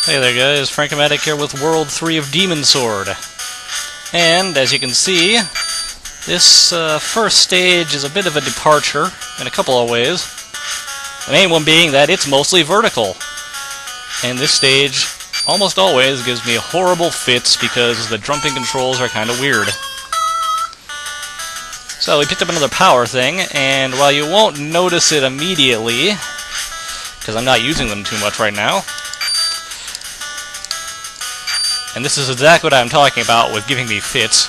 Hey there guys, Frankomatic here with World 3 of Demon Sword. And, as you can see, this first stage is a bit of a departure in a couple of ways. The main one being that it's mostly vertical. And this stage almost always gives me horrible fits because the jumping controls are kind of weird. So we picked up another power thing, and while you won't notice it immediately, because I'm not using them too much right now, and this is exactly what I'm talking about with giving me fits,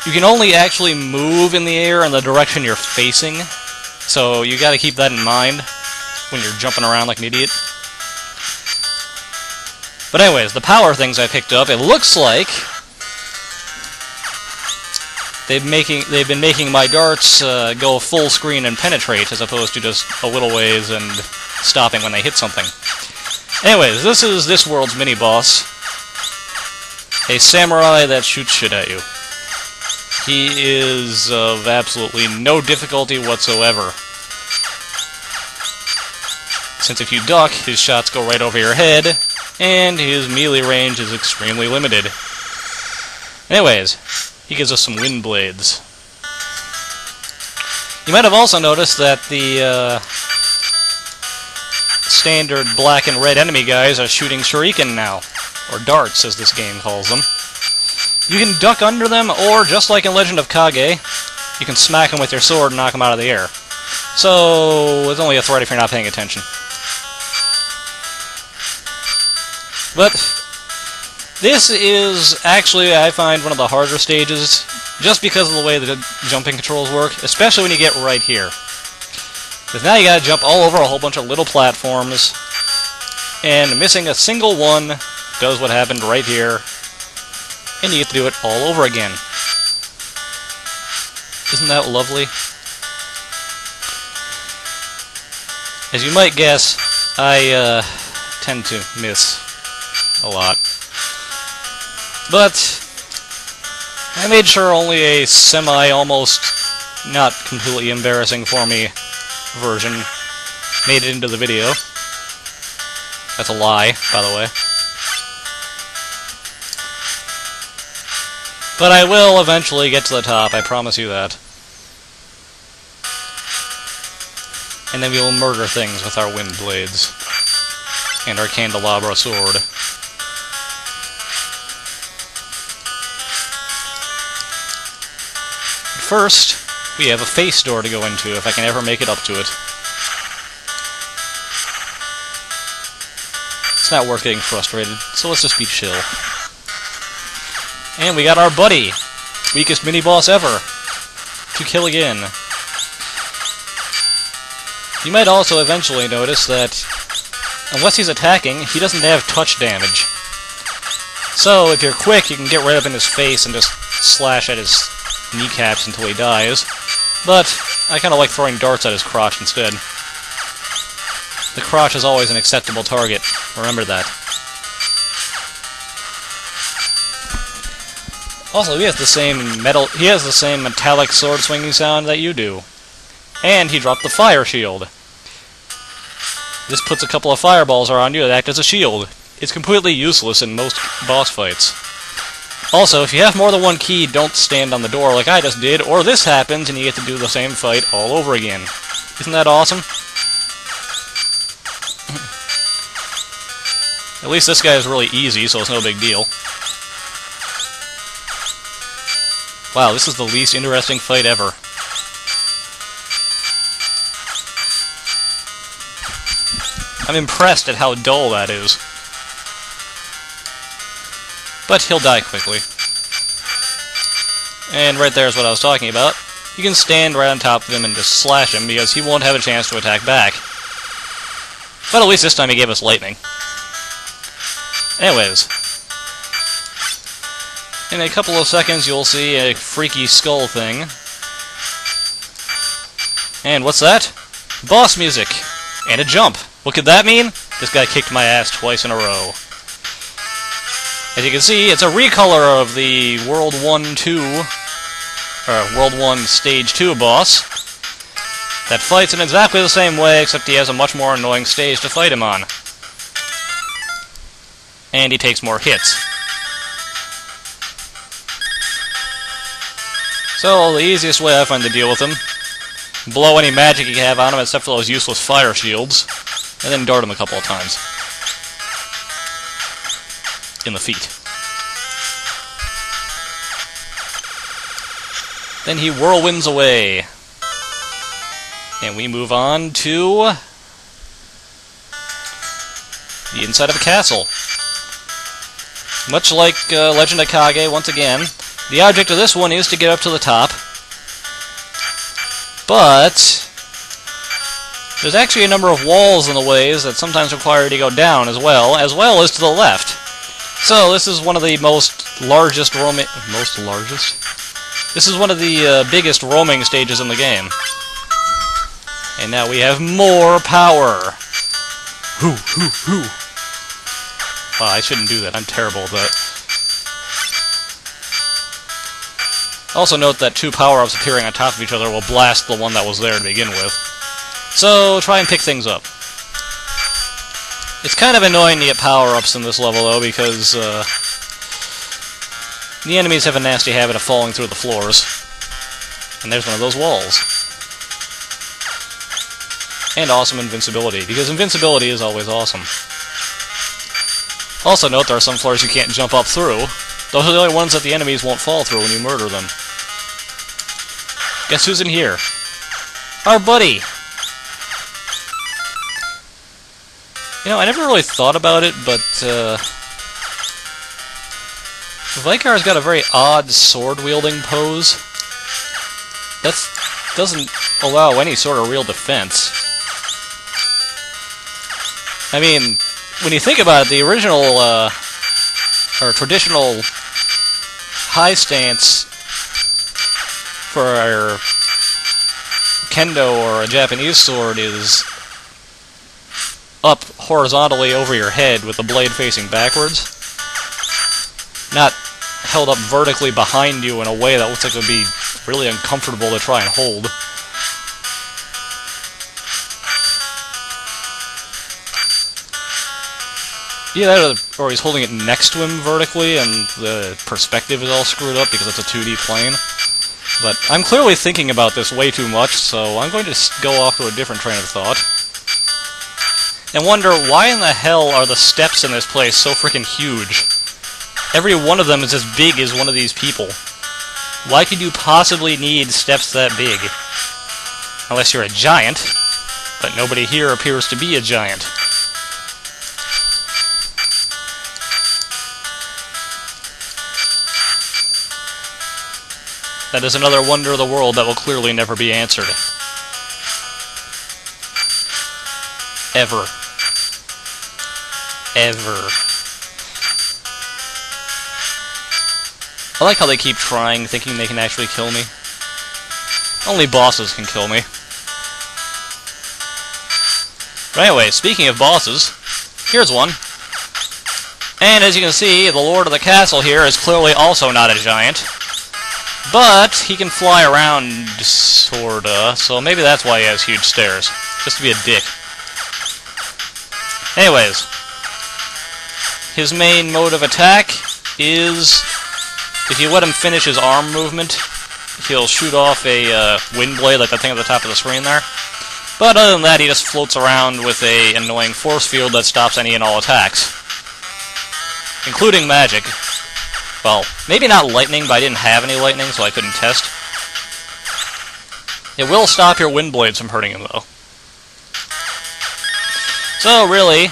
you can only actually move in the air in the direction you're facing, so you gotta keep that in mind when you're jumping around like an idiot. But anyways, the power things I picked up, it looks like they've been making my darts go full screen and penetrate, as opposed to just a little ways and stopping when they hit something. Anyways, this is this world's mini-boss. A samurai that shoots shit at you. He is of absolutely no difficulty whatsoever, since if you duck, his shots go right over your head, and his melee range is extremely limited. Anyways, he gives us some wind blades. You might have also noticed that the standard black and red enemy guys are shooting shuriken now. Or darts, as this game calls them. You can duck under them, or just like in Legend of Kage, you can smack them with your sword and knock them out of the air. So, it's only a threat if you're not paying attention. But this is actually, I find, one of the harder stages, just because of the way the jumping controls work, especially when you get right here. Because now you gotta jump all over a whole bunch of little platforms, and missing a single one does what happened right here, and you get to do it all over again. Isn't that lovely? As you might guess, I tend to miss a lot. But I made sure only a almost not completely embarrassing for me version made it into the video. That's a lie, by the way. But I will eventually get to the top, I promise you that. And then we will murder things with our wind blades and our candelabra sword. First, we have a face door to go into, if I can ever make it up to it. It's not worth getting frustrated, so let's just be chill. And we got our buddy, weakest mini-boss ever, to kill again. You might also eventually notice that, unless he's attacking, he doesn't have touch damage. So, if you're quick, you can get right up in his face and just slash at his kneecaps until he dies, but I kind of like throwing darts at his crotch instead. The crotch is always an acceptable target, remember that. Also, he has the same metallic sword swinging sound that you do. And he dropped the fire shield. This puts a couple of fireballs around you that act as a shield. It's completely useless in most boss fights. Also, if you have more than one key, don't stand on the door like I just did, or this happens and you get to do the same fight all over again. Isn't that awesome? At least this guy is really easy, so it's no big deal. Wow, this is the least interesting fight ever. I'm impressed at how dull that is. But he'll die quickly. And right there is what I was talking about. You can stand right on top of him and just slash him, because he won't have a chance to attack back. But at least this time he gave us lightning. Anyways, in a couple of seconds you'll see a freaky skull thing. And what's that? Boss music! And a jump! What could that mean? This guy kicked my ass twice in a row. As you can see, it's a recolor of the World 1 Stage 2 boss that fights in exactly the same way, except he has a much more annoying stage to fight him on. and he takes more hits. So, the easiest way I find to deal with him, blow any magic you have on him except for those useless fire shields, and then dart him a couple of times. In the feet. Then he whirlwinds away. And we move on to the inside of a castle. Much like Legend of Kage, once again, the object of this one is to get up to the top. But there's actually a number of walls in the ways that sometimes require you to go down as well as to the left. So this is one of the This is one of the biggest roaming stages in the game. And now we have more power. Hoo, hoo, hoo. Oh, I shouldn't do that. I'm terrible at that. Also note that two power-ups appearing on top of each other will blast the one that was there to begin with. So try and pick things up. It's kind of annoying to get power-ups in this level, though, because the enemies have a nasty habit of falling through the floors. And there's one of those walls. And awesome invincibility, because invincibility is always awesome. Also note there are some floors you can't jump up through. Those are the only ones that the enemies won't fall through when you murder them. Guess who's in here? Our buddy! You know, I never really thought about it, but Vikar's got a very odd sword-wielding pose. That doesn't allow any sort of real defense. I mean, when you think about it, the original, or traditional high stance for our kendo or a Japanese sword is up horizontally over your head with the blade facing backwards. Not held up vertically behind you in a way that looks like it would be really uncomfortable to try and hold. Yeah, or he's holding it next to him vertically, and the perspective is all screwed up because it's a 2D plane. But I'm clearly thinking about this way too much, so I'm going to go off to a different train of thought. And wonder, why in the hell are the steps in this place so freaking huge? Every one of them is as big as one of these people. Why could you possibly need steps that big? Unless you're a giant, but nobody here appears to be a giant. That is another wonder of the world that will clearly never be answered. Ever. Ever. I like how they keep trying, thinking they can actually kill me. Only bosses can kill me. But anyway, speaking of bosses, here's one. And as you can see, the Lord of the Castle here is clearly also not a giant. But he can fly around, sorta, so maybe that's why he has huge stairs. Just to be a dick. Anyways, his main mode of attack is, if you let him finish his arm movement, he'll shoot off a wind blade like that thing at the top of the screen there. But other than that, he just floats around with an annoying force field that stops any and all attacks. Including magic. Well, maybe not lightning, but I didn't have any lightning, so I couldn't test. It will stop your wind blades from hurting him, though. So, really,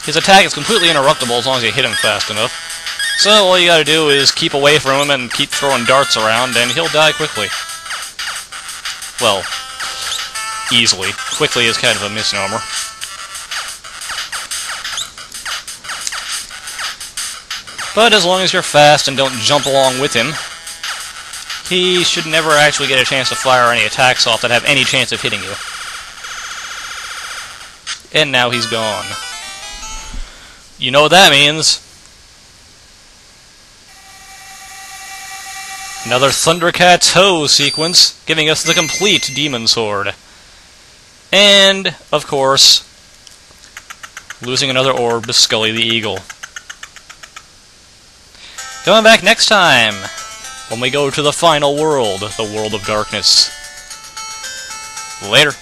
his attack is completely interruptible as long as you hit him fast enough. So, all you gotta do is keep away from him and keep throwing darts around, and he'll die quickly. Well, easily. Quickly is kind of a misnomer. But as long as you're fast and don't jump along with him, he should never actually get a chance to fire any attacks off that have any chance of hitting you. And now he's gone. You know what that means. Another Thundercat's Ho sequence, giving us the complete Demon Sword. And, of course, losing another orb to Scully the Eagle. Coming back next time when we go to the final world, the world of darkness. Later.